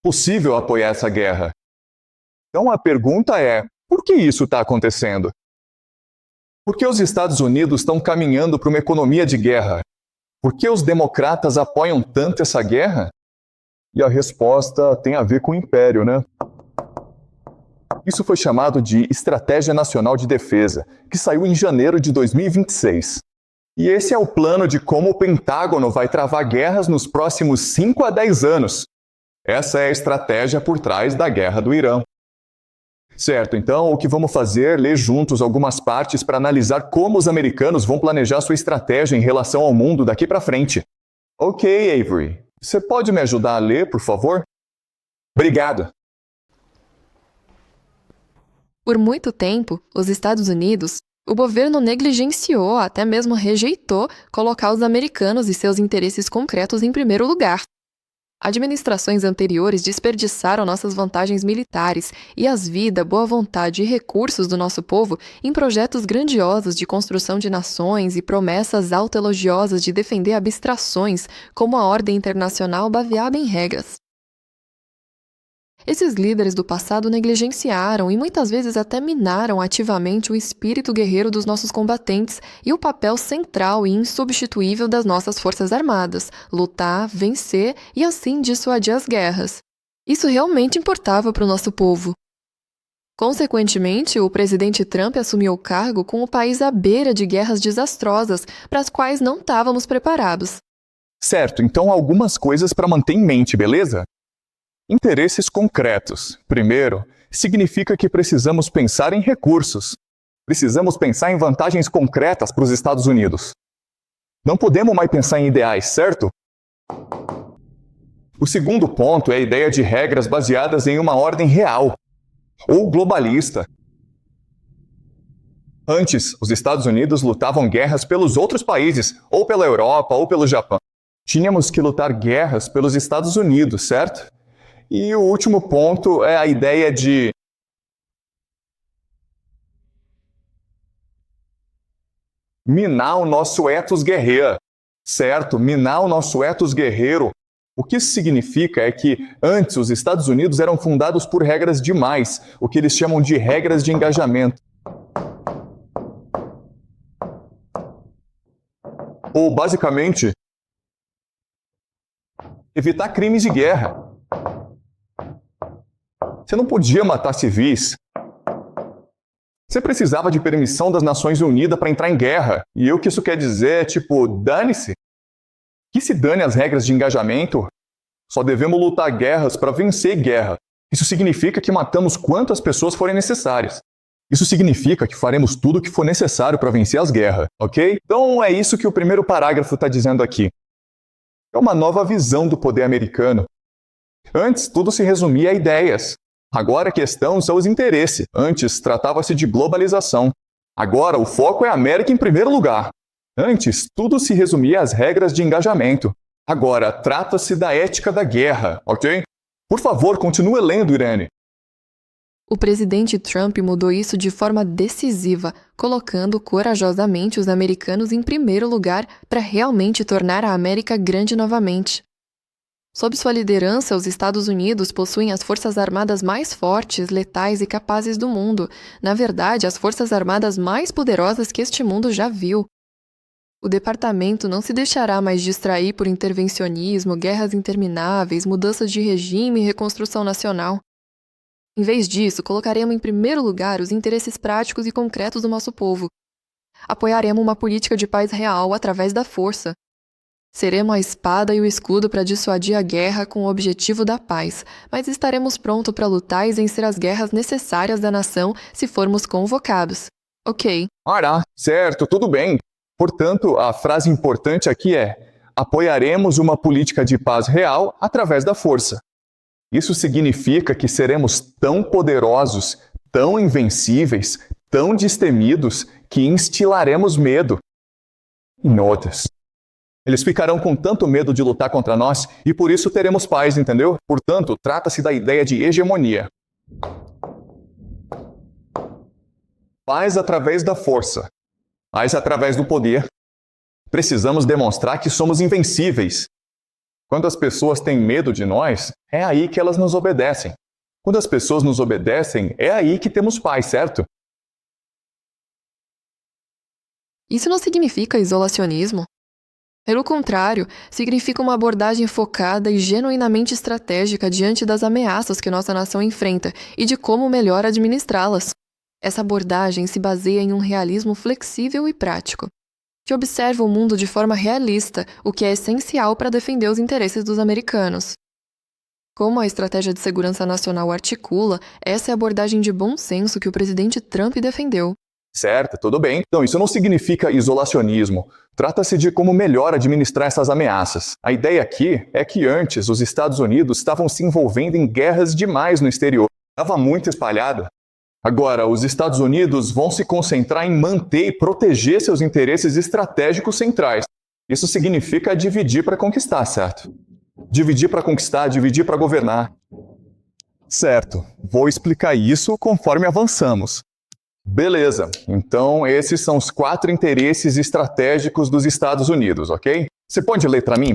possível apoiar essa guerra. Então a pergunta é, por que isso está acontecendo? Por que os Estados Unidos estão caminhando para uma economia de guerra? Por que os democratas apoiam tanto essa guerra? E a resposta tem a ver com o império, né? Isso foi chamado de Estratégia Nacional de Defesa, que saiu em janeiro de 2026. E esse é o plano de como o Pentágono vai travar guerras nos próximos 5 a 10 anos. Essa é a estratégia por trás da guerra do Irã. Certo, então o que vamos fazer é ler juntos algumas partes para analisar como os americanos vão planejar sua estratégia em relação ao mundo daqui para frente. Ok, Avery. Você pode me ajudar a ler, por favor? Obrigado. Por muito tempo, os Estados Unidos, o governo negligenciou, até mesmo rejeitou, colocar os americanos e seus interesses concretos em primeiro lugar. Administrações anteriores desperdiçaram nossas vantagens militares e as vidas, boa vontade e recursos do nosso povo em projetos grandiosos de construção de nações e promessas autoelogiosas de defender abstrações como a ordem internacional baseada em regras. Esses líderes do passado negligenciaram e muitas vezes até minaram ativamente o espírito guerreiro dos nossos combatentes e o papel central e insubstituível das nossas forças armadas, lutar, vencer e assim dissuadir as guerras. Isso realmente importava para o nosso povo. Consequentemente, o presidente Trump assumiu o cargo com o país à beira de guerras desastrosas para as quais não estávamos preparados. Certo, então algumas coisas para manter em mente, beleza? Interesses concretos. Primeiro, significa que precisamos pensar em recursos. Precisamos pensar em vantagens concretas para os Estados Unidos. Não podemos mais pensar em ideais, certo? O segundo ponto é a ideia de regras baseadas em uma ordem real, ou globalista. Antes, os Estados Unidos lutavam guerras pelos outros países, ou pela Europa, ou pelo Japão. Tínhamos que lutar guerras pelos Estados Unidos, certo? E o último ponto é a ideia de minar o nosso ethos guerreiro. Certo, minar o nosso ethos guerreiro. O que isso significa é que antes os Estados Unidos eram fundados por regras demais, o que eles chamam de regras de engajamento. Ou, basicamente, evitar crimes de guerra. Você não podia matar civis. Você precisava de permissão das Nações Unidas para entrar em guerra. E o que isso quer dizer é, tipo, dane-se. Que se dane as regras de engajamento? Só devemos lutar guerras para vencer guerra. Isso significa que matamos quantas pessoas forem necessárias. Isso significa que faremos tudo o que for necessário para vencer as guerras, ok? Então é isso que o primeiro parágrafo está dizendo aqui. É uma nova visão do poder americano. Antes, tudo se resumia a ideias. Agora a questão são os interesses. Antes, tratava-se de globalização. Agora, o foco é a América em primeiro lugar. Antes, tudo se resumia às regras de engajamento. Agora, trata-se da ética da guerra, ok? Por favor, continue lendo, Irene. O presidente Trump mudou isso de forma decisiva, colocando corajosamente os americanos em primeiro lugar para realmente tornar a América grande novamente. Sob sua liderança, os Estados Unidos possuem as forças armadas mais fortes, letais e capazes do mundo. Na verdade, as forças armadas mais poderosas que este mundo já viu. O departamento não se deixará mais distrair por intervencionismo, guerras intermináveis, mudanças de regime e reconstrução nacional. Em vez disso, colocaremos em primeiro lugar os interesses práticos e concretos do nosso povo. Apoiaremos uma política de paz real através da força. Seremos a espada e o escudo para dissuadir a guerra com o objetivo da paz, mas estaremos prontos para lutar e vencer as guerras necessárias da nação se formos convocados. Ok. Certo, tudo bem. Portanto, a frase importante aqui é: apoiaremos uma política de paz real através da força. Isso significa que seremos tão poderosos, tão invencíveis, tão destemidos, que instilaremos medo em outros. Eles ficarão com tanto medo de lutar contra nós e por isso teremos paz, entendeu? Portanto, trata-se da ideia de hegemonia. Paz através da força. Paz através do poder. Precisamos demonstrar que somos invencíveis. Quando as pessoas têm medo de nós, é aí que elas nos obedecem. Quando as pessoas nos obedecem, é aí que temos paz, certo? Isso não significa isolacionismo. Pelo contrário, significa uma abordagem focada e genuinamente estratégica diante das ameaças que nossa nação enfrenta e de como melhor administrá-las. Essa abordagem se baseia em um realismo flexível e prático, que observa o mundo de forma realista, o que é essencial para defender os interesses dos americanos. Como a estratégia de segurança nacional articula, essa é a abordagem de bom senso que o presidente Trump defendeu. Certo, tudo bem. Então, isso não significa isolacionismo. Trata-se de como melhor administrar essas ameaças. A ideia aqui é que antes os Estados Unidos estavam se envolvendo em guerras demais no exterior. Estava muito espalhada. Agora, os Estados Unidos vão se concentrar em manter e proteger seus interesses estratégicos centrais. Isso significa dividir para conquistar, certo? Dividir para conquistar, dividir para governar. Certo, vou explicar isso conforme avançamos. Beleza, então esses são os 4 interesses estratégicos dos Estados Unidos, ok? Você pode ler para mim?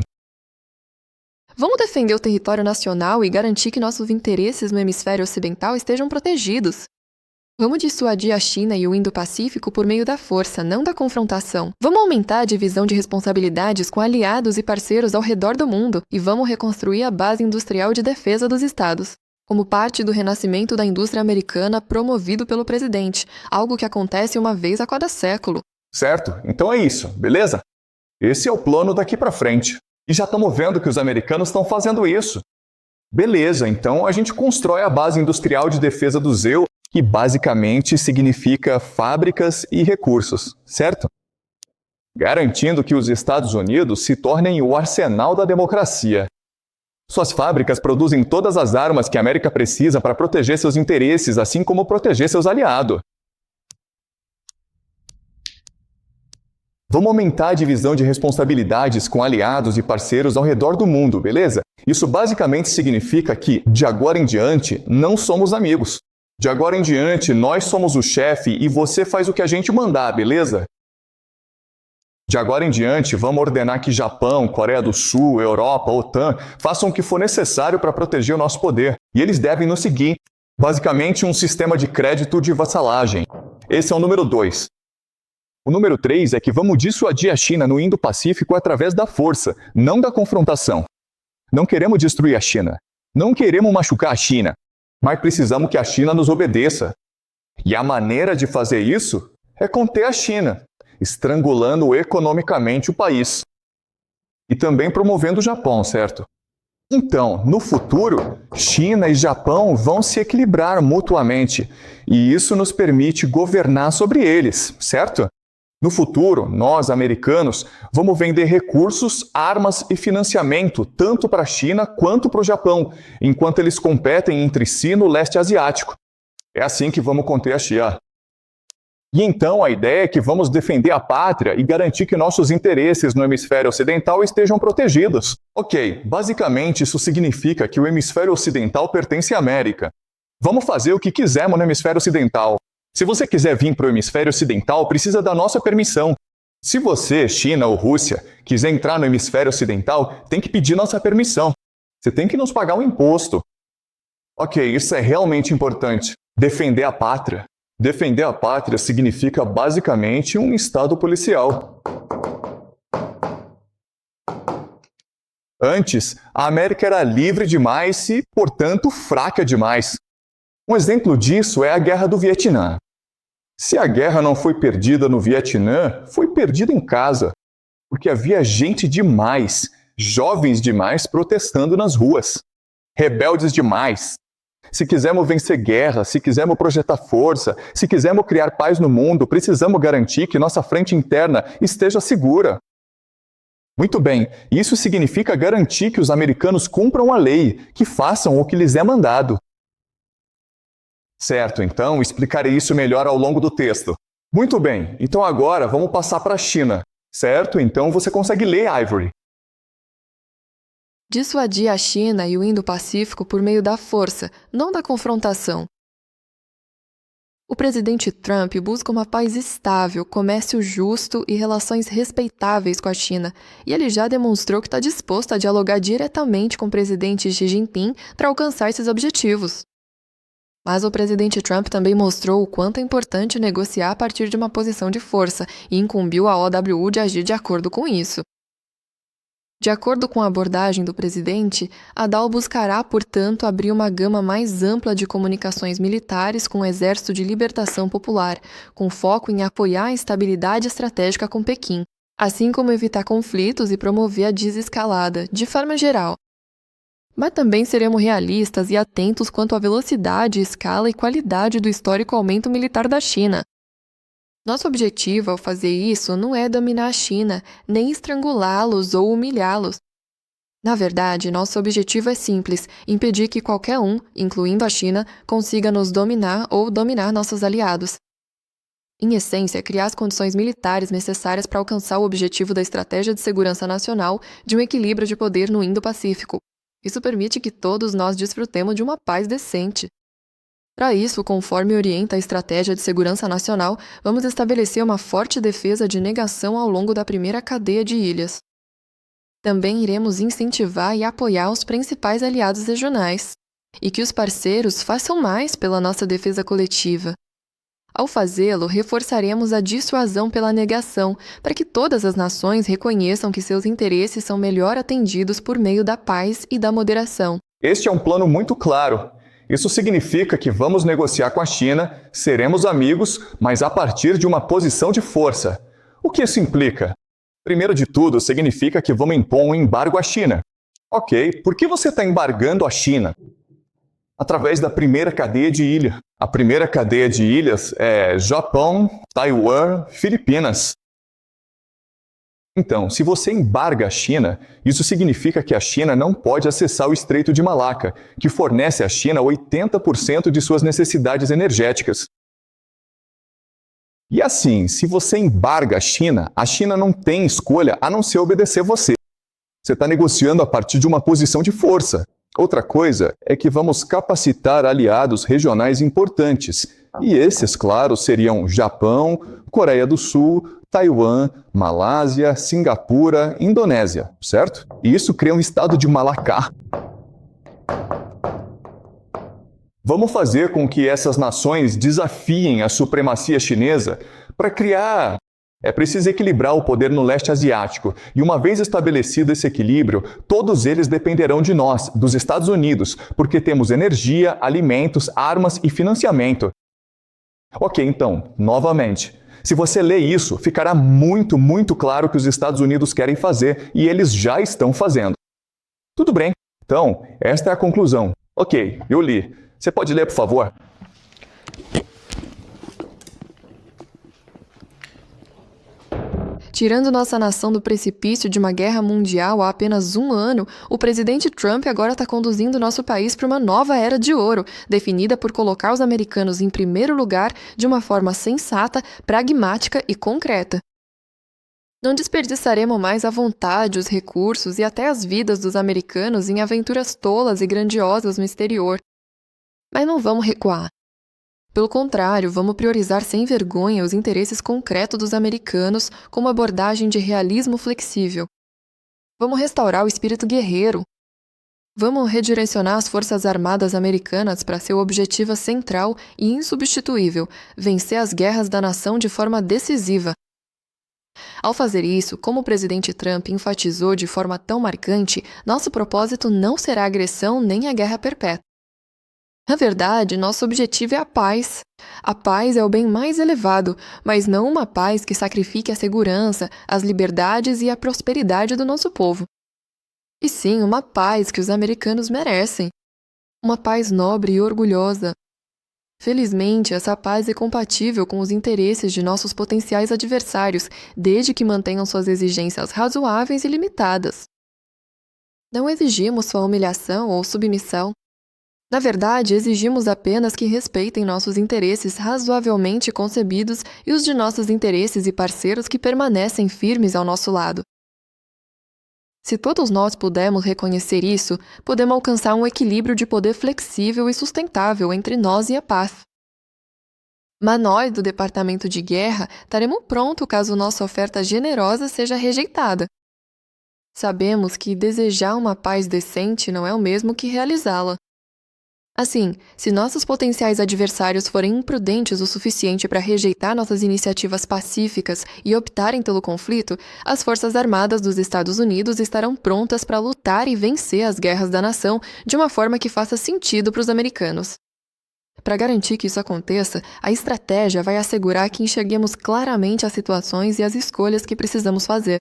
Vamos defender o território nacional e garantir que nossos interesses no hemisfério ocidental estejam protegidos. Vamos dissuadir a China e o Indo-Pacífico por meio da força, não da confrontação. Vamos aumentar a divisão de responsabilidades com aliados e parceiros ao redor do mundo e vamos reconstruir a base industrial de defesa dos estados, como parte do renascimento da indústria americana promovido pelo presidente, algo que acontece uma vez a cada século. Certo, então é isso, beleza? Esse é o plano daqui para frente. E já estamos vendo que os americanos estão fazendo isso. Beleza, então a gente constrói a base industrial de defesa do ZEU, que basicamente significa fábricas e recursos, certo? Garantindo que os Estados Unidos se tornem o arsenal da democracia. Suas fábricas produzem todas as armas que a América precisa para proteger seus interesses, assim como proteger seus aliados. Vamos aumentar a divisão de responsabilidades com aliados e parceiros ao redor do mundo, beleza? Isso basicamente significa que, de agora em diante, não somos amigos. De agora em diante, nós somos o chefe e você faz o que a gente mandar, beleza? De agora em diante, vamos ordenar que Japão, Coreia do Sul, Europa, OTAN façam o que for necessário para proteger o nosso poder. E eles devem nos seguir. Basicamente, um sistema de crédito de vassalagem. Esse é o número 2. O número 3 é que vamos dissuadir a China no Indo-Pacífico através da força, não da confrontação. Não queremos destruir a China. Não queremos machucar a China. Mas precisamos que a China nos obedeça. E a maneira de fazer isso é conter a China, estrangulando economicamente o país. E também promovendo o Japão, certo? Então, no futuro, China e Japão vão se equilibrar mutuamente, e isso nos permite governar sobre eles, certo? No futuro, nós, americanos, vamos vender recursos, armas e financiamento tanto para a China quanto para o Japão, enquanto eles competem entre si no leste asiático. É assim que vamos conter a China. E então a ideia é que vamos defender a pátria e garantir que nossos interesses no hemisfério ocidental estejam protegidos. Ok, basicamente isso significa que o hemisfério ocidental pertence à América. Vamos fazer o que quisermos no hemisfério ocidental. Se você quiser vir para o hemisfério ocidental, precisa da nossa permissão. Se você, China ou Rússia, quiser entrar no hemisfério ocidental, tem que pedir nossa permissão. Você tem que nos pagar um imposto. Ok, isso é realmente importante. Defender a pátria. Defender a pátria significa basicamente um estado policial. Antes, a América era livre demais e, portanto, fraca demais. Um exemplo disso é a Guerra do Vietnã. Se a guerra não foi perdida no Vietnã, foi perdida em casa, porque havia gente demais, jovens demais protestando nas ruas, rebeldes demais. Se quisermos vencer guerra, se quisermos projetar força, se quisermos criar paz no mundo, precisamos garantir que nossa frente interna esteja segura. Muito bem, isso significa garantir que os americanos cumpram a lei, que façam o que lhes é mandado. Certo, então explicarei isso melhor ao longo do texto. Muito bem, então agora vamos passar para a China. Certo, então você consegue ler, Ivory. Dissuadir a China e o Indo-Pacífico por meio da força, não da confrontação. O presidente Trump busca uma paz estável, comércio justo e relações respeitáveis com a China, e ele já demonstrou que está disposto a dialogar diretamente com o presidente Xi Jinping para alcançar esses objetivos. Mas o presidente Trump também mostrou o quanto é importante negociar a partir de uma posição de força e incumbiu a OWU de agir de acordo com isso. De acordo com a abordagem do presidente, a DAO buscará, portanto, abrir uma gama mais ampla de comunicações militares com o Exército de Libertação Popular, com foco em apoiar a estabilidade estratégica com Pequim, assim como evitar conflitos e promover a desescalada, de forma geral. Mas também seremos realistas e atentos quanto à velocidade, escala e qualidade do histórico aumento militar da China. Nosso objetivo ao fazer isso não é dominar a China, nem estrangulá-los ou humilhá-los. Na verdade, nosso objetivo é simples: impedir que qualquer um, incluindo a China, consiga nos dominar ou dominar nossos aliados. Em essência, criar as condições militares necessárias para alcançar o objetivo da Estratégia de Segurança Nacional de um equilíbrio de poder no Indo-Pacífico. Isso permite que todos nós desfrutemos de uma paz decente. Para isso, conforme orienta a Estratégia de Segurança Nacional, vamos estabelecer uma forte defesa de negação ao longo da primeira cadeia de ilhas. Também iremos incentivar e apoiar os principais aliados regionais, e que os parceiros façam mais pela nossa defesa coletiva. Ao fazê-lo, reforçaremos a dissuasão pela negação, para que todas as nações reconheçam que seus interesses são melhor atendidos por meio da paz e da moderação. Este é um plano muito claro. Isso significa que vamos negociar com a China, seremos amigos, mas a partir de uma posição de força. O que isso implica? Primeiro de tudo, significa que vamos impor um embargo à China. Ok, por que você está embargando a China? Através da primeira cadeia de ilha. A primeira cadeia de ilhas é Japão, Taiwan, Filipinas. Então, se você embarga a China, isso significa que a China não pode acessar o Estreito de Malaca, que fornece à China 80% de suas necessidades energéticas. E assim, se você embarga a China não tem escolha a não ser obedecer você. Você está negociando a partir de uma posição de força. Outra coisa é que vamos capacitar aliados regionais importantes. E esses, claro, seriam Japão, Coreia do Sul, Taiwan, Malásia, Singapura, Indonésia, certo? E isso cria um estado de Malacá. Vamos fazer com que essas nações desafiem a supremacia chinesa para criar... É preciso equilibrar o poder no leste asiático, e uma vez estabelecido esse equilíbrio, todos eles dependerão de nós, dos Estados Unidos, porque temos energia, alimentos, armas e financiamento. Ok, então, novamente, se você lê isso, ficará muito, muito claro o que os Estados Unidos querem fazer, e eles já estão fazendo. Tudo bem, então, esta é a conclusão. Ok, eu li. Você pode ler, por favor? Tirando nossa nação do precipício de uma guerra mundial há apenas um ano, o presidente Trump agora está conduzindo nosso país para uma nova era de ouro, definida por colocar os americanos em primeiro lugar de uma forma sensata, pragmática e concreta. Não desperdiçaremos mais a vontade, os recursos e até as vidas dos americanos em aventuras tolas e grandiosas no exterior. Mas não vamos recuar. Pelo contrário, vamos priorizar sem vergonha os interesses concretos dos americanos com uma abordagem de realismo flexível. Vamos restaurar o espírito guerreiro. Vamos redirecionar as Forças Armadas americanas para seu objetivo central e insubstituível, vencer as guerras da nação de forma decisiva. Ao fazer isso, como o presidente Trump enfatizou de forma tão marcante, nosso propósito não será a agressão nem a guerra perpétua. Na verdade, nosso objetivo é a paz. A paz é o bem mais elevado, mas não uma paz que sacrifique a segurança, as liberdades e a prosperidade do nosso povo. E sim, uma paz que os americanos merecem. Uma paz nobre e orgulhosa. Felizmente, essa paz é compatível com os interesses de nossos potenciais adversários, desde que mantenham suas exigências razoáveis e limitadas. Não exigimos sua humilhação ou submissão. Na verdade, exigimos apenas que respeitem nossos interesses razoavelmente concebidos e os de nossos interesses e parceiros que permanecem firmes ao nosso lado. Se todos nós pudermos reconhecer isso, podemos alcançar um equilíbrio de poder flexível e sustentável entre nós e a paz. Mas nós, do Departamento de Guerra, estaremos prontos caso nossa oferta generosa seja rejeitada. Sabemos que desejar uma paz decente não é o mesmo que realizá-la. Assim, se nossos potenciais adversários forem imprudentes o suficiente para rejeitar nossas iniciativas pacíficas e optarem pelo conflito, as Forças Armadas dos Estados Unidos estarão prontas para lutar e vencer as guerras da nação de uma forma que faça sentido para os americanos. Para garantir que isso aconteça, a estratégia vai assegurar que enxerguemos claramente as situações e as escolhas que precisamos fazer.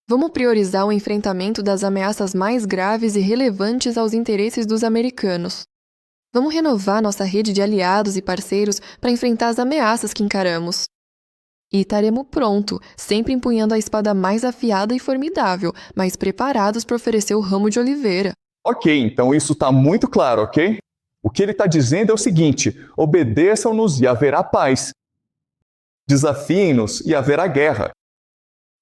Vamos priorizar o enfrentamento das ameaças mais graves e relevantes aos interesses dos americanos. Vamos renovar nossa rede de aliados e parceiros para enfrentar as ameaças que encaramos. E estaremos prontos, sempre empunhando a espada mais afiada e formidável, mas preparados para oferecer o ramo de oliveira. Ok, então isso está muito claro, ok? O que ele está dizendo é o seguinte: obedeçam-nos e haverá paz. Desafiem-nos e haverá guerra.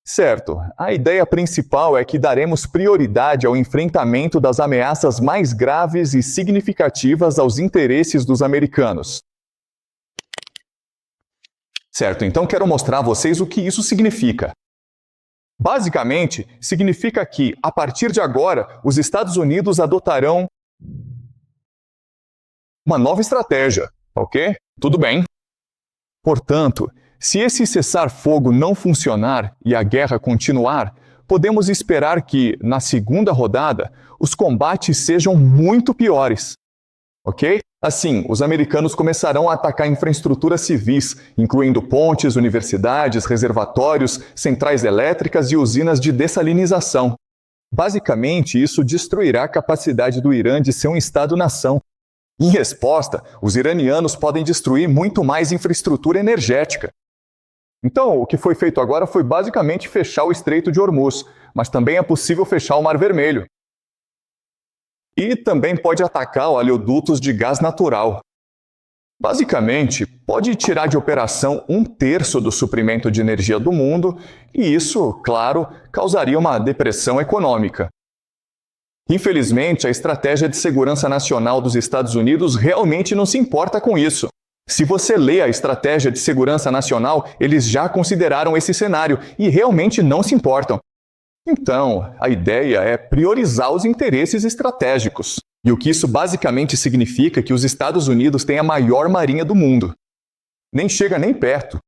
Certo, a ideia principal é que daremos prioridade ao enfrentamento das ameaças mais graves e significativas aos interesses dos americanos. Certo, então quero mostrar a vocês o que isso significa. Basicamente, significa que, a partir de agora, os Estados Unidos adotarão uma nova estratégia, ok? Tudo bem. Portanto, se esse cessar-fogo não funcionar e a guerra continuar, podemos esperar que, na segunda rodada, os combates sejam muito piores. Ok? Assim, os americanos começarão a atacar infraestruturas civis, incluindo pontes, universidades, reservatórios, centrais elétricas e usinas de dessalinização. Basicamente, isso destruirá a capacidade do Irã de ser um Estado-nação. Em resposta, os iranianos podem destruir muito mais infraestrutura energética. Então, o que foi feito agora foi basicamente fechar o Estreito de Hormuz, mas também é possível fechar o Mar Vermelho. E também pode atacar oleodutos de gás natural. Basicamente, pode tirar de operação 1/3 do suprimento de energia do mundo, e isso, claro, causaria uma depressão econômica. Infelizmente, a Estratégia de Segurança Nacional dos Estados Unidos realmente não se importa com isso. Se você lê a Estratégia de Segurança Nacional, eles já consideraram esse cenário e realmente não se importam. Então, a ideia é priorizar os interesses estratégicos. E o que isso basicamente significa é que os Estados Unidos têm a maior marinha do mundo. Nem chega nem perto.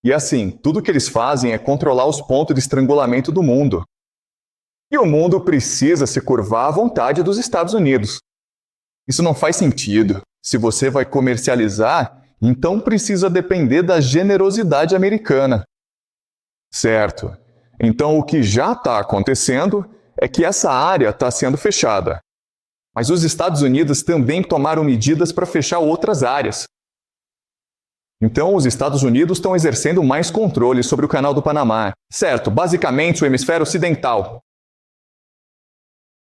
E assim, tudo que eles fazem é controlar os pontos de estrangulamento do mundo. E o mundo precisa se curvar à vontade dos Estados Unidos. Isso não faz sentido. Se você vai comercializar, então precisa depender da generosidade americana. Certo. Então o que já está acontecendo é que essa área está sendo fechada. Mas os Estados Unidos também tomaram medidas para fechar outras áreas. Então os Estados Unidos estão exercendo mais controle sobre o Canal do Panamá. Certo, basicamente o hemisfério ocidental.